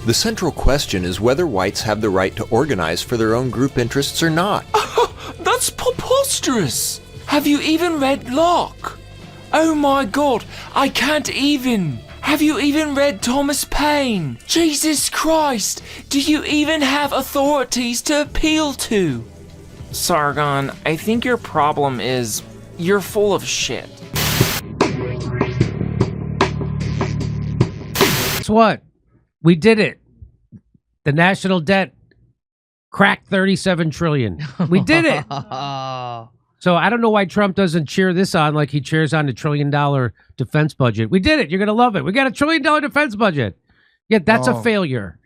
The central question is whether whites have the right to organize for their own group interests or not. That's preposterous! Have you even read Locke? Oh my god, I can't even! Have you even read Thomas Paine? Jesus Christ, do you even have authorities to appeal to? Sargon, I think your problem is you're full of shit. Guess what? We did it. The national debt cracked 37 trillion. We did it. So I don't know why Trump doesn't cheer this on like he cheers on the $1 trillion defense budget. We did it. You're going to love it. We got a $1 trillion defense budget. Yeah, that's a failure.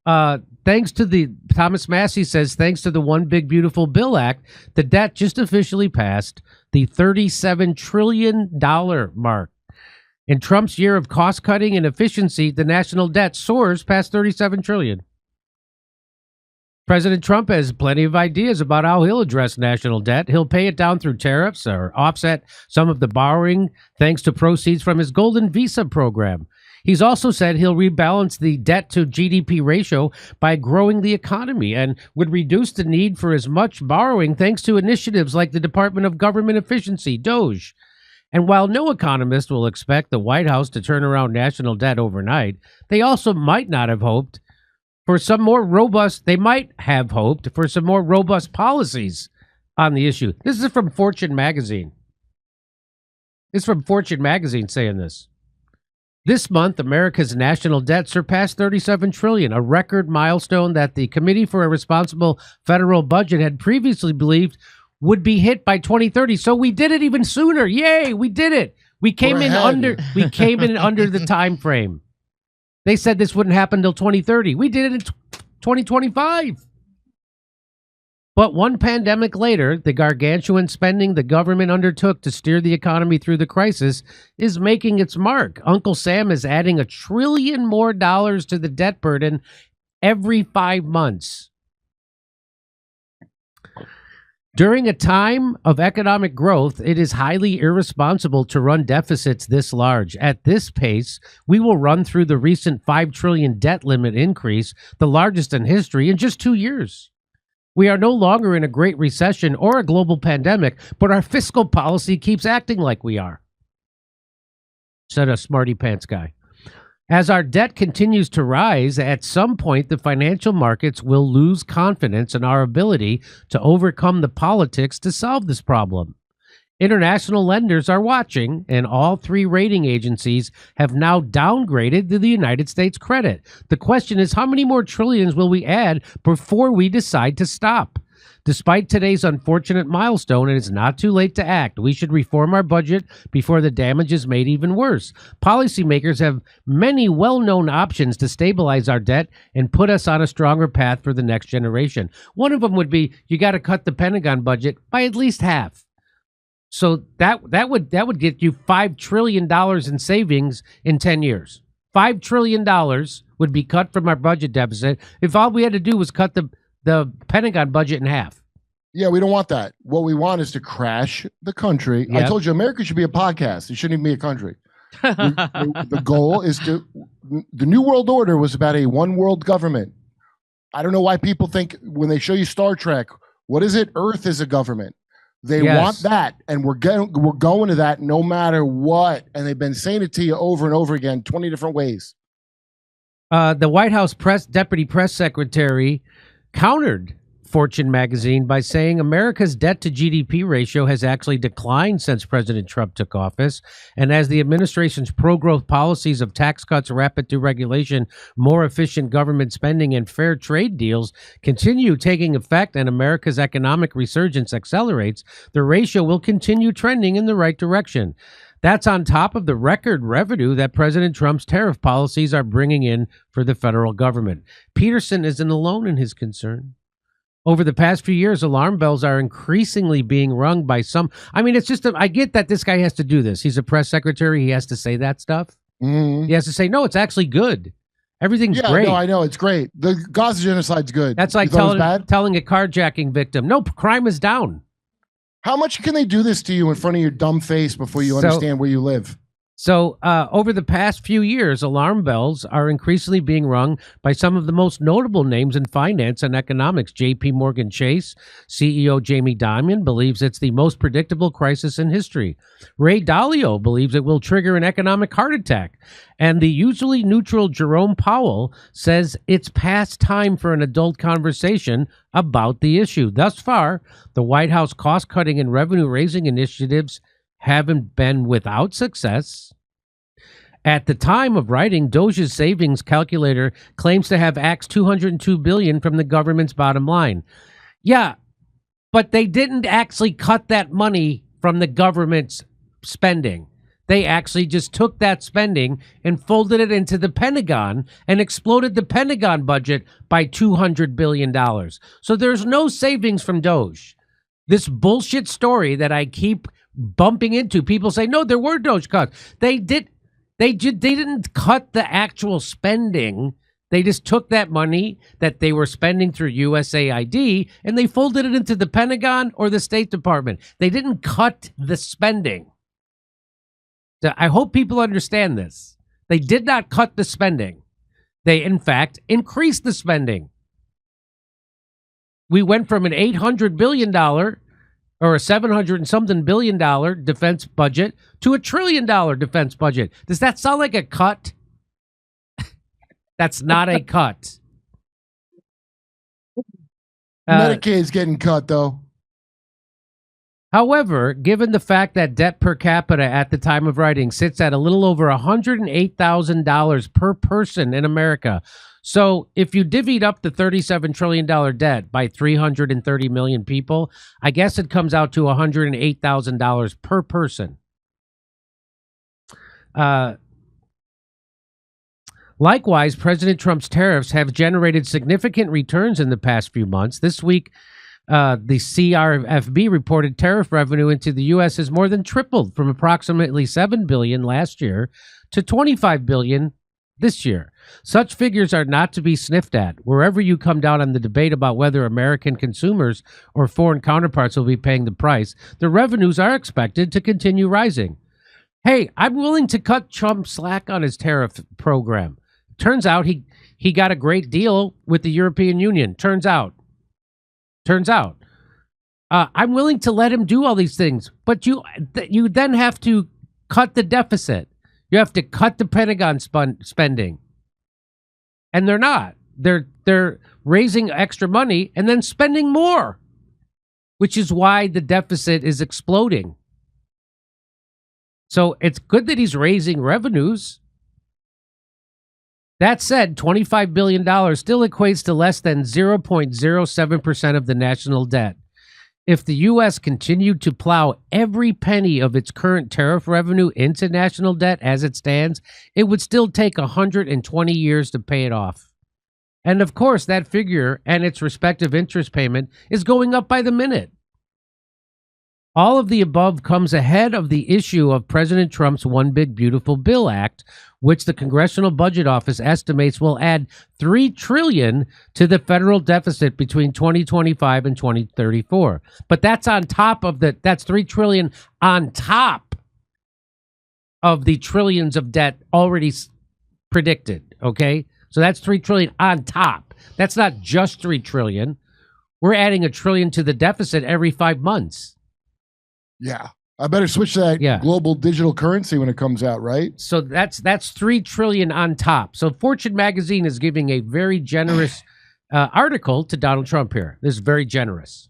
Thanks to the, Thomas Massey says, thanks to the One Big Beautiful Bill Act, the debt just officially passed the $37 trillion mark. In Trump's year of cost cutting and efficiency, the national debt soars past 37 trillion. President Trump has plenty of ideas about how he'll address national debt. He'll pay it down through tariffs or offset some of the borrowing thanks to proceeds from his Golden Visa program. He's also said he'll rebalance the debt to GDP ratio by growing the economy and would reduce the need for as much borrowing thanks to initiatives like the Department of Government Efficiency, DOGE. And while no economist will expect the White House to turn around national debt overnight, they also might have hoped for some more robust policies on the issue. This is from Fortune magazine. This is from Fortune magazine saying this. This month, America's national debt surpassed 37 trillion, a record milestone that the Committee for a Responsible Federal Budget had previously believed would be hit by 2030. So we did it even sooner. Yay, we did it. We came in under the time frame. They said this wouldn't happen until 2030. We did it in 2025. But one pandemic later, the gargantuan spending the government undertook to steer the economy through the crisis is making its mark. Uncle Sam is adding $1 trillion more to the debt burden every 5 months. During a time of economic growth, it is highly irresponsible to run deficits this large. At this pace, we will run through the recent $5 trillion debt limit increase, the largest in history, in just 2 years. We are no longer in a great recession or a global pandemic, but our fiscal policy keeps acting like we are, said a smarty pants guy. As our debt continues to rise, at some point the financial markets will lose confidence in our ability to overcome the politics to solve this problem. International lenders are watching, and all 3 rating agencies have now downgraded the United States credit. The question is, how many more trillions will we add before we decide to stop? Despite today's unfortunate milestone, it is not too late to act. We should reform our budget before the damage is made even worse. Policymakers have many well-known options to stabilize our debt and put us on a stronger path for the next generation. One of them would be you got to cut the Pentagon budget by at least half. So that would get you $5 trillion in savings in 10 years. $5 trillion would be cut from our budget deficit if all we had to do was cut the Pentagon budget in half. Yeah, we don't want that. What we want is to crash the country. Yep. I told you, America should be a podcast. It shouldn't even be a country. The goal is the New World Order was about a one world government. I don't know why people think when they show you Star Trek, what is it? Earth is a government. They want that, and we're going to that no matter what. And they've been saying it to you over and over again, 20 different ways. The White House deputy press secretary countered Fortune magazine by saying America's debt to GDP ratio has actually declined since President Trump took office. And as the administration's pro-growth policies of tax cuts, rapid deregulation, more efficient government spending, and fair trade deals continue taking effect and America's economic resurgence accelerates, the ratio will continue trending in the right direction. That's on top of the record revenue that President Trump's tariff policies are bringing in for the federal government. Peterson isn't alone in his concern. Over the past few years, alarm bells are increasingly being rung by some. I mean, it's just, I get that this guy has to do this. He's a press secretary. He has to say that stuff. Mm-hmm. He has to say, no, it's actually good. Everything's great. No, I know. It's great. The Gaza genocide's good. That's like telling a carjacking victim, no, crime is down. How much can they do this to you in front of your dumb face before you understand where you live? So over the past few years, alarm bells are increasingly being rung by some of the most notable names in finance and economics. J.P. Morgan Chase CEO Jamie Dimon believes it's the most predictable crisis in history. Ray Dalio believes it will trigger an economic heart attack. And the usually neutral Jerome Powell says it's past time for an adult conversation about the issue. Thus far, the White House cost-cutting and revenue-raising initiatives haven't been without success. At the time of writing, Doge's savings calculator claims to have axed $202 billion from the government's bottom line. Yeah, but they didn't actually cut that money from the government's spending. They actually just took that spending and folded it into the Pentagon and exploded the Pentagon budget by $200 billion. So there's no savings from Doge. This bullshit story that I keep bumping into, people say, no, there were Doge cuts. They didn't cut the actual spending. They just took that money that they were spending through USAID and they folded it into the Pentagon or the State Department. They didn't cut the spending. So I hope people understand this. They did not cut the spending. They, in fact, increased the spending. We went from an $800 billion or a 700 and something billion dollar defense budget to $1 trillion defense budget. Does that sound like a cut? That's not a cut. Medicaid's getting cut, though. However, given the fact that debt per capita at the time of writing sits at a little over $108,000 per person in America, so if you divvied up the $37 trillion debt by 330 million people, I guess it comes out to $108,000 per person. Likewise, President Trump's tariffs have generated significant returns in the past few months. This week, the CRFB reported tariff revenue into the U.S. has more than tripled from approximately $7 billion last year to $25 billion this year. Such figures are not to be sniffed at. Wherever you come down on the debate about whether American consumers or foreign counterparts will be paying the price, the revenues are expected to continue rising. Hey, I'm willing to cut Trump slack on his tariff program. Turns out he got a great deal with the European Union. Turns out. I'm willing to let him do all these things, but you then have to cut the deficit. You have to cut the Pentagon spending. And they're not. They're raising extra money and then spending more, which is why the deficit is exploding. So it's good that he's raising revenues. That said, $25 billion still equates to less than 0.07% of the national debt. If the U.S. continued to plow every penny of its current tariff revenue into national debt as it stands, it would still take 120 years to pay it off. And of course, that figure and its respective interest payment is going up by the minute. All of the above comes ahead of the issue of President Trump's One Big Beautiful Bill Act, which the Congressional Budget Office estimates will add $3 trillion to the federal deficit between 2025 and 2034. But that's on top of that's $3 trillion on top of the trillions of debt already predicted, okay? So that's $3 trillion on top. That's not just $3 trillion. We're adding $1 trillion to the deficit every 5 months. Yeah. I better switch to that global digital currency when it comes out, right? So that's $3 trillion on top. So Fortune magazine is giving a very generous article to Donald Trump here. This is very generous.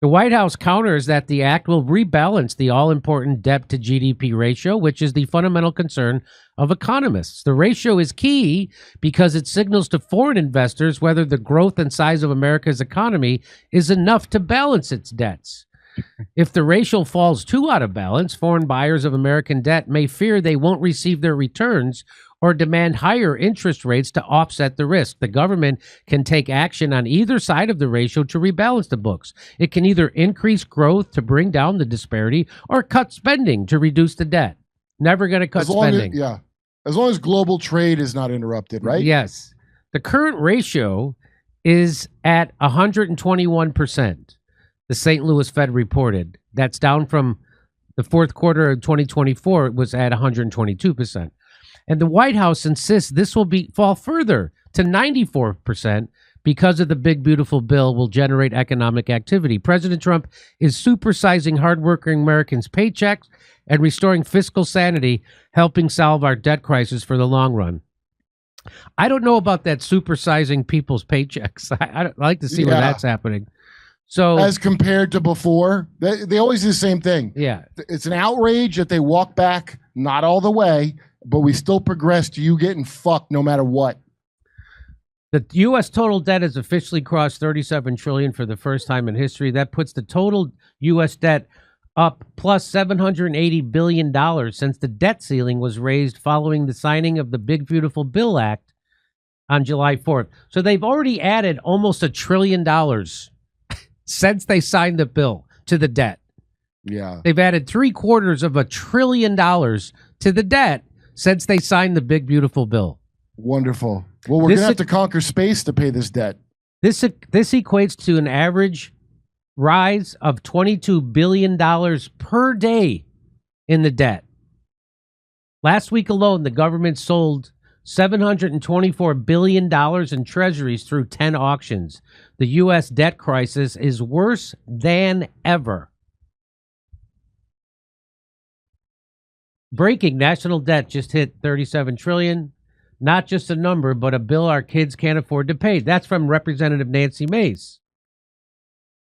The White House counters that the act will rebalance the all-important debt to GDP ratio, which is the fundamental concern of economists. The ratio is key because it signals to foreign investors whether the growth and size of America's economy is enough to balance its debts. If the ratio falls too out of balance, foreign buyers of American debt may fear they won't receive their returns or demand higher interest rates to offset the risk. The government can take action on either side of the ratio to rebalance the books. It can either increase growth to bring down the disparity or cut spending to reduce the debt. Never going to cut spending. As long as global trade is not interrupted, right? Yes. The current ratio is at 121%. The St. Louis Fed reported. That's down from The fourth quarter of 2024 was at 122%. And the White House insists this will fall further to 94% because of the big, beautiful bill will generate economic activity. President Trump is supersizing hardworking Americans' paychecks and restoring fiscal sanity, helping solve our debt crisis for the long run. I don't know about that supersizing people's paychecks. I'd like to see where that's happening. So, as compared to before, they always do the same thing. Yeah. It's an outrage that they walk back, not all the way, but we still progress to you getting fucked no matter what. The U.S. total debt has officially crossed 37 trillion for the first time in history. That puts the total U.S. debt up plus $780 billion since the debt ceiling was raised following the signing of the Big Beautiful Bill Act on July 4th. So they've already added almost $1 trillion since they signed the bill to the debt. Yeah. They've added $750 billion to the debt since they signed the Big Beautiful Bill. Wonderful. Well, we're going to have to conquer space to pay this debt. This equates to an average rise of $22 billion per day in the debt. Last week alone, the government sold $724 billion in treasuries through 10 auctions. The U.S. debt crisis is worse than ever. Breaking: national debt just hit 37 trillion. Not just a number, but a bill our kids can't afford to pay. That's from Representative Nancy Mace.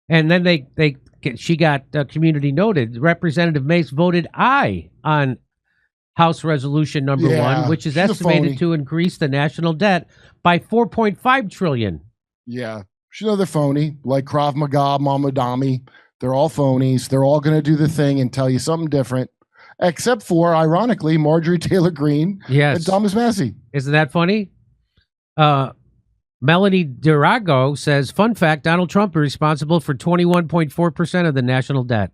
And then she got community noted. Representative Mace voted aye on House Resolution number 1, which is estimated to increase the national debt by 4.5 trillion. Yeah, she's another phony, like Krav Maga, Mamadami. They're all phonies. They're all going to do the thing and tell you something different. Except for, ironically, Marjorie Taylor Greene and Thomas Massie. Isn't that funny? Melanie Durago says, fun fact, Donald Trump is responsible for 21.4% of the national debt.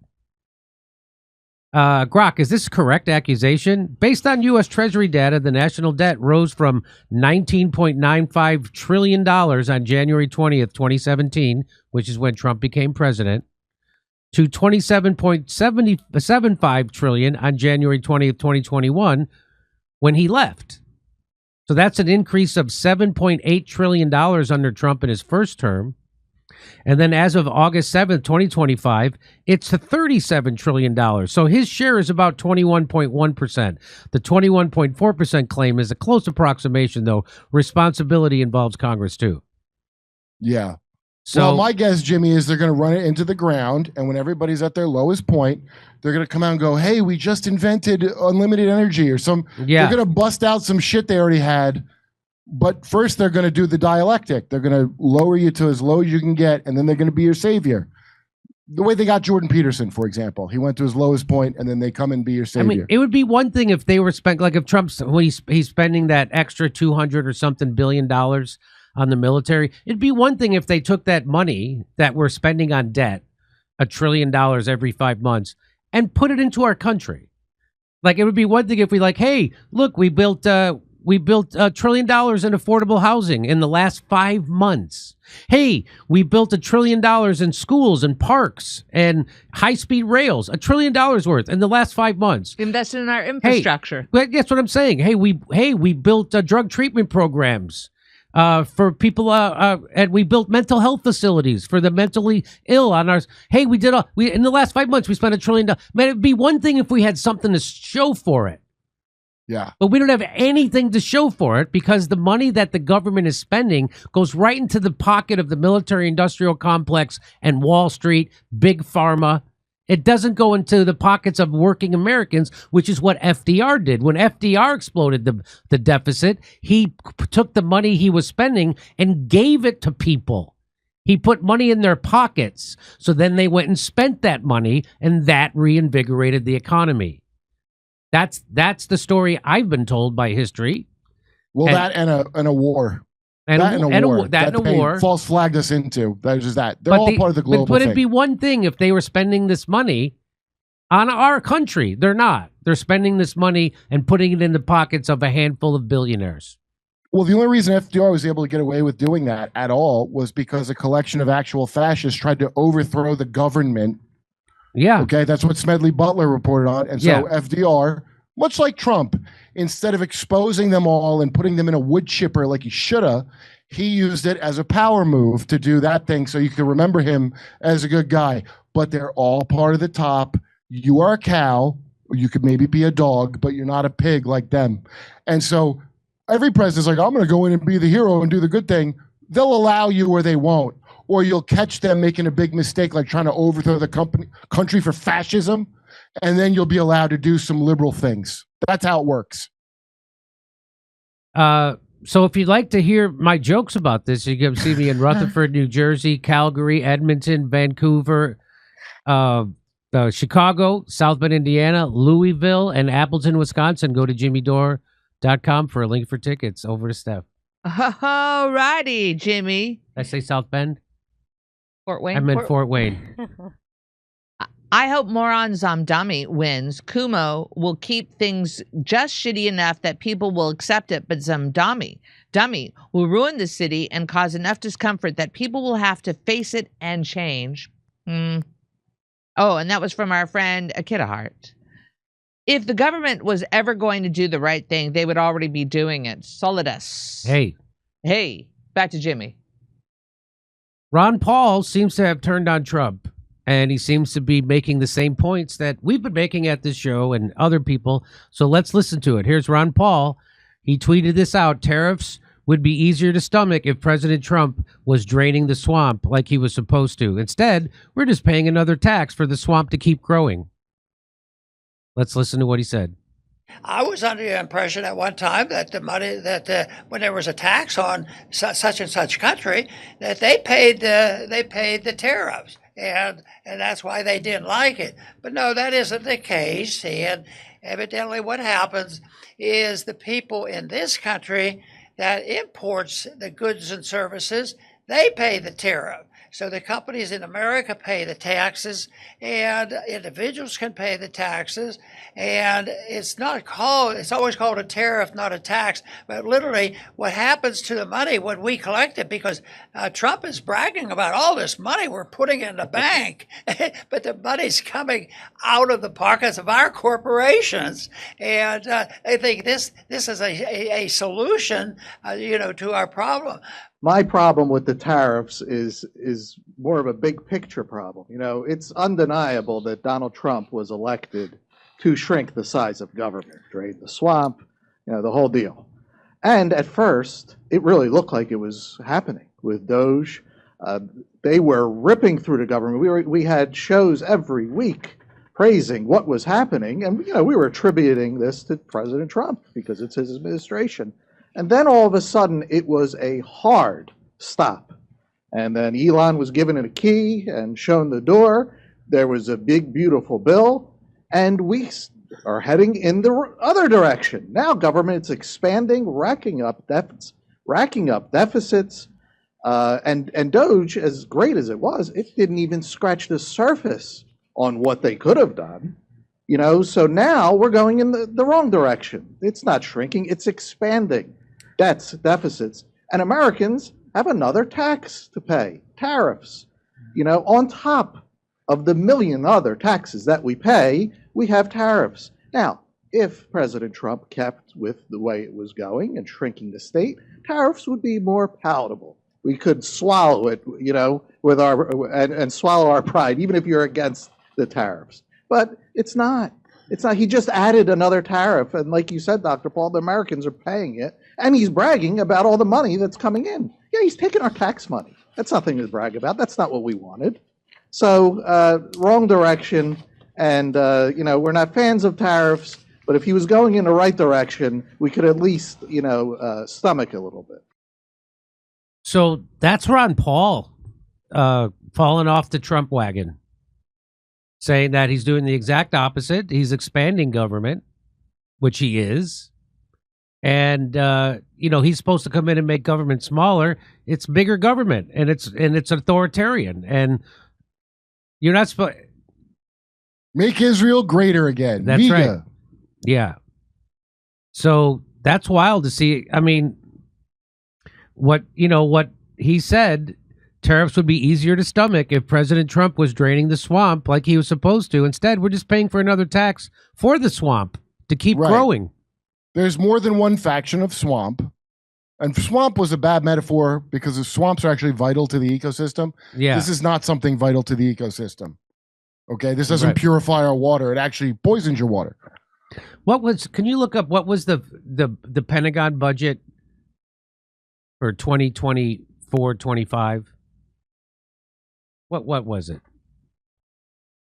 Grok, is this a correct accusation? Based on U.S. Treasury data, the national debt rose from $19.95 trillion on January 20th, 2017, which is when Trump became president, to $27.75 trillion on January 20th, 2021, when he left. So that's an increase of $7.8 trillion under Trump in his first term. And then as of August 7th, 2025, it's $37 trillion. So his share is about 21.1%. The 21.4% claim is a close approximation, though. Responsibility involves Congress, too. Yeah. So, well, my guess, Jimmy, is they're going to run it into the ground, and when everybody's at their lowest point, they're going to come out and go, hey, we just invented unlimited energy or some. Yeah. They're going to bust out some shit they already had. But first, they're going to do the dialectic. They're going to lower you to as low as you can get, and then they're going to be your savior. The way they got Jordan Peterson, for example. He went to his lowest point, and then they come and be your savior. I mean, it would be one thing if they were like if Trump's when he's spending that extra 200 or something billion dollars on the military. It'd be one thing if they took that money that we're spending on debt, $1 trillion every 5 months, and put it into our country. Like, it would be one thing if we like, hey, look, we built $1 trillion in affordable housing in the last 5 months. Hey, we built $1 trillion in schools and parks and high-speed rails, $1 trillion worth in the last 5 months. Invested in our infrastructure. Hey, that's what I'm saying. Hey, we built drug treatment programs for people, and we built mental health facilities for the mentally ill on ours. Hey, we in the last 5 months, we spent $1 trillion. Man, it'd be one thing if we had something to show for it. Yeah. But we don't have anything to show for it because the money that the government is spending goes right into the pocket of the military industrial complex and Wall Street, big pharma. It doesn't go into the pockets of working Americans, which is what FDR did. When FDR exploded the deficit, he took the money he was spending and gave it to people. He put money in their pockets. So then they went and spent that money, and that reinvigorated the economy. That's the story I've been told by history. Well, that and a war. And a war. False flagged us into. That is just that. They're all part of the global thing. But it'd be one thing if they were spending this money on our country. They're not. They're spending this money and putting it in the pockets of a handful of billionaires. Well, the only reason FDR was able to get away with doing that at all was because a collection of actual fascists tried to overthrow the government Yeah. Okay, that's what Smedley Butler reported on. And so FDR, much like Trump, instead of exposing them all and putting them in a wood chipper like he should have, he used it as a power move to do that thing so you can remember him as a good guy. But they're all part of the top. You are a cow. You could maybe be a dog, but you're not a pig like them. And so every president's like, I'm going to go in and be the hero and do the good thing. They'll allow you or they won't. Or you'll catch them making a big mistake, like trying to overthrow the country for fascism, and then you'll be allowed to do some liberal things. That's how it works. So if you'd like to hear my jokes about this, you can see me in Rutherford, New Jersey, Calgary, Edmonton, Vancouver, Chicago, South Bend, Indiana, Louisville, and Appleton, Wisconsin. Go to jimmydore.com for a link for tickets. Over to Steph. All righty, Jimmy. Did I say South Bend? Fort Wayne. I meant Fort Wayne. I hope Moron Zamdami wins. Kumo will keep things just shitty enough that people will accept it, but Zamdami will ruin the city and cause enough discomfort that people will have to face it and change. Oh, and that was from our friend Akita Hart. If the government was ever going to do the right thing, they would already be doing it. Solidus. Hey, back to Jimmy. Ron Paul seems to have turned on Trump, and he seems to be making the same points that we've been making at this show and other people. So let's listen to it. Here's Ron Paul. He tweeted this out. Tariffs would be easier to stomach if President Trump was draining the swamp like he was supposed to. Instead, we're just paying another tax for the swamp to keep growing. Let's listen to what he said. I was under the impression at one time that the money that when there was a tax on such and such country, that they paid the tariffs, and that's why they didn't like it. But no, that isn't the case. And evidently, what happens is the people in this country that imports the goods and services, they pay the tariff. So the companies in America pay the taxes, and individuals can pay the taxes. And it's always called a tariff, not a tax. But literally, what happens to the money when we collect it, because Trump is bragging about all this money we're putting in the bank, but the money's coming out of the pockets of our corporations. And I think this is a solution, to our problem. My problem with the tariffs is more of a big picture problem. It's undeniable that Donald Trump was elected to shrink the size of government, drain the swamp, the whole deal. And at first, it really looked like it was happening with Doge. They were ripping through the government. We had shows every week praising what was happening, and we were attributing this to President Trump because it's his administration. And then all of a sudden, it was a hard stop. And then Elon was given a key and shown the door. There was a big, beautiful bill. And we are heading in the other direction. Now government's expanding, racking up deficits. And Doge, as great as it was, it didn't even scratch the surface on what they could have done. So now we're going in the wrong direction. It's not shrinking, it's expanding. Debts, deficits, and Americans have another tax to pay, tariffs. On top of the million other taxes that we pay, we have tariffs. Now, if President Trump kept with the way it was going and shrinking the state, tariffs would be more palatable. We could swallow it, with and swallow our pride, even if you're against the tariffs. But it's not. It's not. He just added another tariff, and like you said, Dr. Paul, the Americans are paying it, and he's bragging about all the money that's coming in. Yeah, he's taking our tax money. That's nothing to brag about. That's not what we wanted. So, wrong direction, and we're not fans of tariffs, but if he was going in the right direction, we could at least, stomach a little bit. So that's Ron Paul falling off the Trump wagon, saying that he's doing the exact opposite. He's expanding government, which he is. And, he's supposed to come in and make government smaller. It's bigger government, and it's authoritarian. And you're not supposed... Make Israel greater again. That's Vega. right. Yeah. So that's wild to see. I mean, what he said tariffs would be easier to stomach if President Trump was draining the swamp like he was supposed to. Instead, we're just paying for another tax for the swamp to keep growing. There's more than one faction of swamp. And swamp was a bad metaphor because the swamps are actually vital to the ecosystem. Yeah. This is not something vital to the ecosystem. Okay, this doesn't purify our water. It actually poisons your water. Can you look up what was the Pentagon budget for 2024-25? What was it?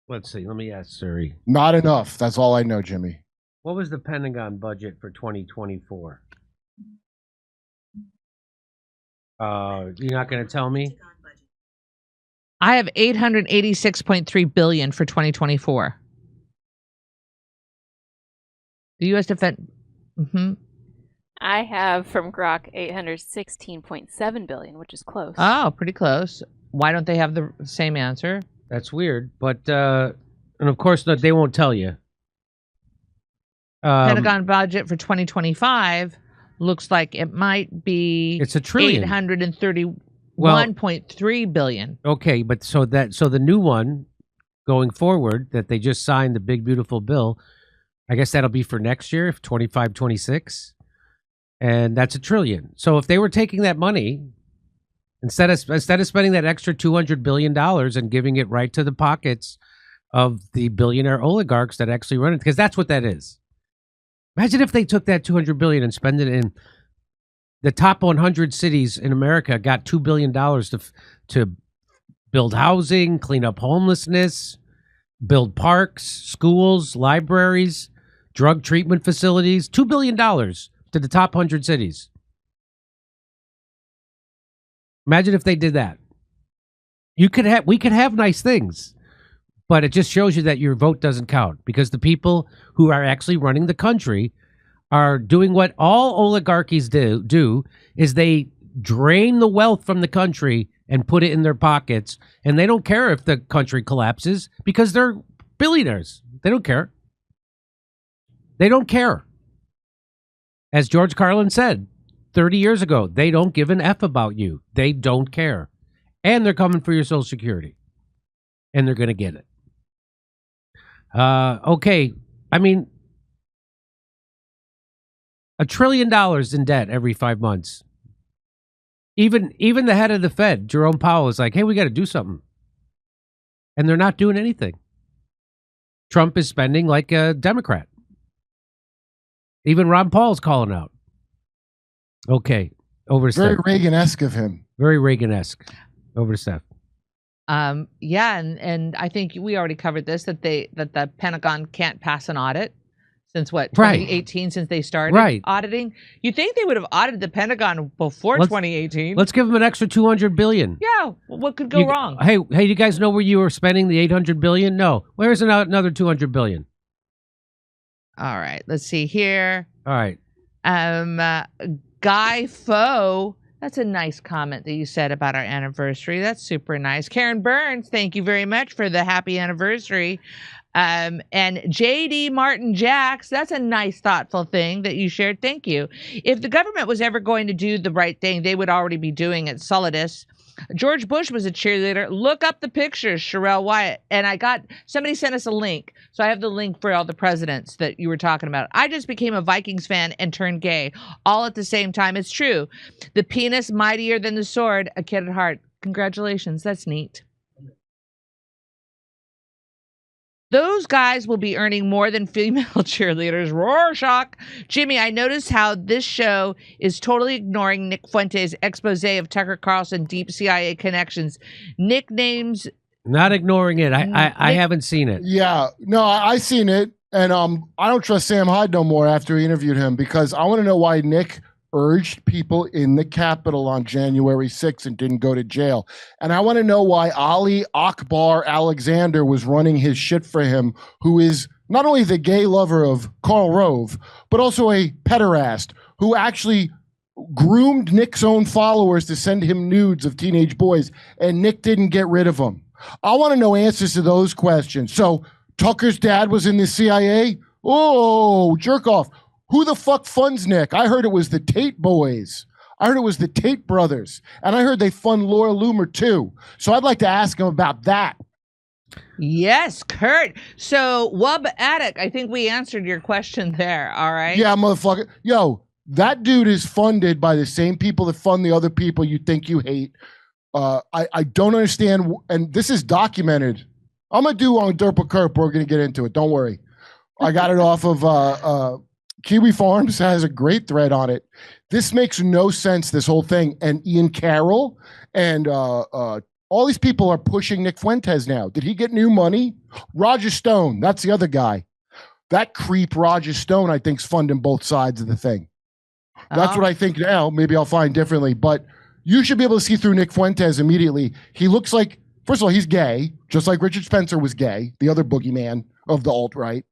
Let's see. Let me ask Siri. Not enough. That's all I know, Jimmy. What was the Pentagon budget for 2024? You're not going to tell me? I have $886.3 billion for 2024. The U.S. Defense. I have from Grok $816.7 billion, which is close. Oh, pretty close. Why don't they have the same answer? That's weird, but and of course they won't tell you. Pentagon budget for 2025 looks like it might be it's $1 trillion. $831.3 billion. Okay, but so the new one going forward that they just signed, the big beautiful bill, I guess that'll be for next year, 25-26, and that's $1 trillion. So if they were taking that money instead of spending that extra $200 billion and giving it right to the pockets of the billionaire oligarchs that actually run it, because that's what that is. Imagine if they took that $200 billion and spent it in the top 100 cities in America, got $2 billion to build housing, clean up homelessness, build parks, schools, libraries, drug treatment facilities. $2 billion to the top 100 cities. Imagine if they did that. We could have nice things, but it just shows you that your vote doesn't count because the people who are actually running the country are doing what all oligarchies do is they drain the wealth from the country and put it in their pockets, and they don't care if the country collapses because they're billionaires. They don't care. They don't care. As George Carlin said 30 years ago, they don't give an F about you. They don't care. And they're coming for your Social Security. And they're going to get it. Okay. I mean, $1 trillion in debt every 5 months. Even the head of the Fed, Jerome Powell, is like, hey, we got to do something. And they're not doing anything. Trump is spending like a Democrat. Even Ron Paul's calling out. Okay. Over to Very Steph. Reagan-esque of him. Very Reagan-esque. Over to Steph. Yeah, and I think we already covered this, that the Pentagon can't pass an audit since 2018, since they started auditing. You think they would have audited the Pentagon before 2018? Let's give them an extra $200 billion. Yeah, what could go wrong? Hey, you guys know where you were spending the $800 billion? No. Where's another $200 billion? All right, let's see here. All right. Guy Foe, that's a nice comment that you said about our anniversary. That's super nice. Karen Burns, thank you very much for the happy anniversary. And JD Martin Jacks, that's a nice, thoughtful thing that you shared. Thank you. If the government was ever going to do the right thing, they would already be doing it. Solidus. George Bush was a cheerleader. Look up the pictures, Sherelle Wyatt. And somebody sent us a link. So I have the link for all the presidents that you were talking about. I just became a Vikings fan and turned gay all at the same time. It's true. The penis mightier than the sword, a kid at heart. Congratulations. That's neat. Those guys will be earning more than female cheerleaders. Rorschach. Jimmy, I noticed how this show is totally ignoring Nick Fuentes' expose of Tucker Carlson deep CIA connections. Nicknames. Not ignoring it. I haven't seen it. Yeah. No, I seen it. And I don't trust Sam Hyde no more after he interviewed him because I want to know why Nick urged people in the Capitol on January 6th and didn't go to jail. And I want to know why Ali Akbar Aleksander was running his shit for him, who is not only the gay lover of Karl Rove, but also a pederast who actually groomed Nick's own followers to send him nudes of teenage boys, and Nick didn't get rid of them. I want to know answers to those questions. So Tucker's dad was in the CIA? Oh, jerk off. Who the fuck funds Nick? I heard it was the Tate boys. I heard it was the Tate brothers, and I heard they fund Laura Loomer too. So I'd like to ask him about that. Yes, Kurt. So, Wub Attic, I think we answered your question there. All right. Yeah, motherfucker. Yo, that dude is funded by the same people that fund the other people you think you hate. I don't understand, and this is documented. I'm gonna do on Derpa Kerp. We're gonna get into it. Don't worry. I got it off of Kiwi Farms. Has a great thread on it. This makes no sense. This whole thing, and Ian Carroll and all these people are pushing Nick Fuentes now. Did he get new money? Roger Stone, that's the other guy. That creep Roger Stone, I think, is funding both sides of the thing. That's what I think now. Maybe I'll find differently, but you should be able to see through Nick Fuentes immediately. He looks like, first of all, he's gay, just like Richard Spencer was gay, the other boogeyman of the alt-right.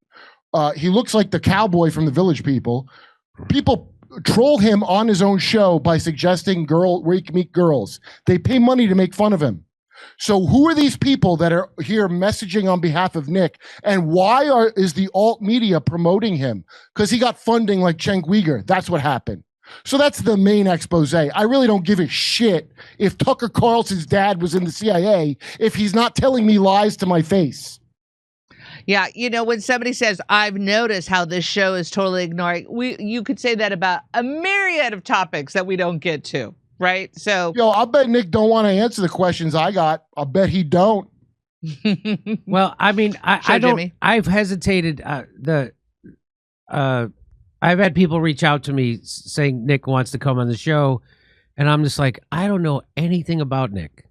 He looks like the cowboy from the Village People. People troll him on his own show by suggesting where he can meet girls. They pay money to make fun of him. So who are these people that are here messaging on behalf of Nick? And why is the alt media promoting him? Because he got funding like Cenk Uygur. That's what happened. So that's the main expose. I really don't give a shit if Tucker Carlson's dad was in the CIA if he's not telling me lies to my face. Yeah, you know, when somebody says, I've noticed how this show is totally ignoring, you could say that about a myriad of topics that we don't get to, right? So, yo, I bet Nick don't want to answer the questions I got. I bet he don't. Well, I mean, I don't. Jimmy. I've hesitated. I've had people reach out to me saying Nick wants to come on the show, and I'm just like, I don't know anything about Nick.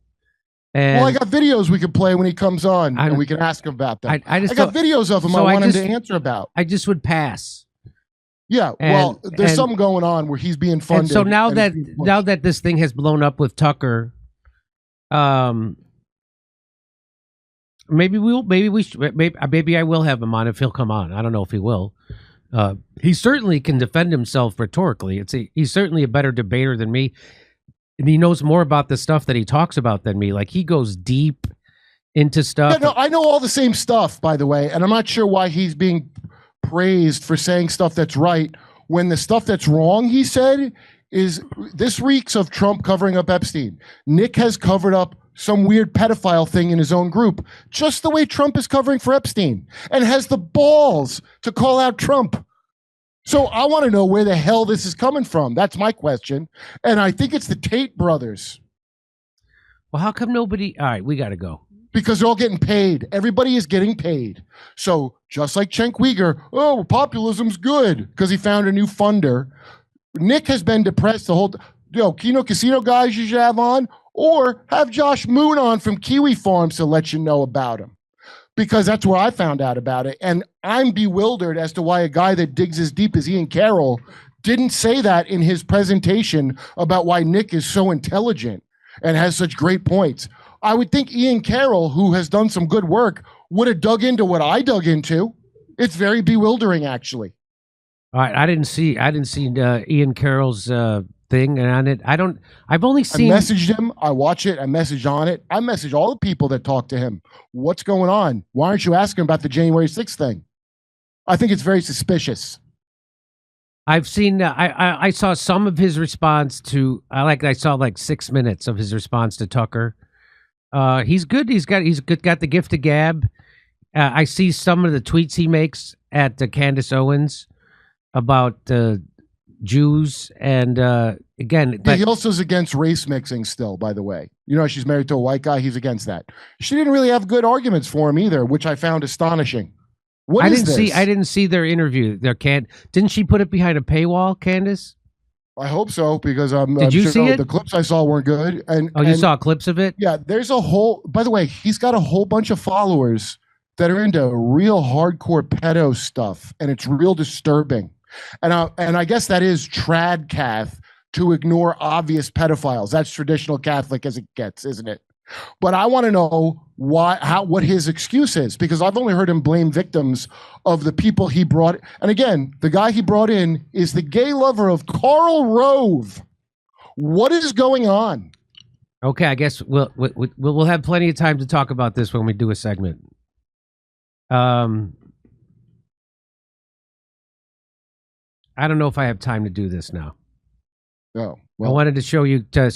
And well, I got videos we could play when he comes on, and we can ask him about that. I got videos of him I want him to answer about. I just would pass. Yeah, well, there's something going on where he's being funded. And so now that this thing has blown up with Tucker, maybe I will have him on if he'll come on. I don't know if he will. He certainly can defend himself rhetorically. He's certainly a better debater than me. And he knows more about the stuff that he talks about than me. Like, he goes deep into stuff. Yeah, no, I know all the same stuff, by the way, and I'm not sure why he's being praised for saying stuff that's right when the stuff that's wrong, he said, is this reeks of Trump covering up Epstein. Nick has covered up some weird pedophile thing in his own group, just the way Trump is covering for Epstein, and has the balls to call out Trump. So I want to know where the hell this is coming from. That's my question. And I think it's the Tate brothers. Well, how come nobody... All right, we got to go. Because they're all getting paid. Everybody is getting paid. So just like Cenk Uygur, oh, populism's good because he found a new funder. Nick has been depressed the whole... Kino Casino guys you should have on, or have Josh Moon on from Kiwi Farms to let you know about him. Because that's where I found out about it. And I'm bewildered as to why a guy that digs as deep as Ian Carroll didn't say that in his presentation about why Nick is so intelligent and has such great points. I would think Ian Carroll, who has done some good work, would have dug into what I dug into. It's very bewildering, actually. All right, I didn't see Ian Carroll's thing, and on it, I've only seen. I messaged him. I watch it. I messaged on it. I messaged all the people that talk to him. What's going on? Why aren't you asking about the January 6th thing? I think it's very suspicious. I've seen. I saw some of his response to. I saw like 6 minutes of his response to Tucker. He's good. He's got the gift of gab. I see some of the tweets he makes at Candace Owens about Jews, and again, he also is against race mixing still, by the way. You know, she's married to a white guy. He's against that. She didn't really have good arguments for him either, which I found astonishing. I didn't see their interview. Didn't she put it behind a paywall, Candace? I hope so, because Did you see it? The clips I saw weren't good. You saw clips of it? Yeah, there's a whole, by the way, he's got a whole bunch of followers that are into real hardcore pedo stuff, and it's real disturbing. And I guess that is trad cath to ignore obvious pedophiles. That's traditional Catholic as it gets, isn't it? But I want to know what his excuse is, because I've only heard him blame victims of the people he brought. And again, the guy he brought in is the gay lover of Karl Rove. What is going on? Okay, I guess we'll have plenty of time to talk about this when we do a segment. I don't know if I have time to do this now. No. I wanted to show you to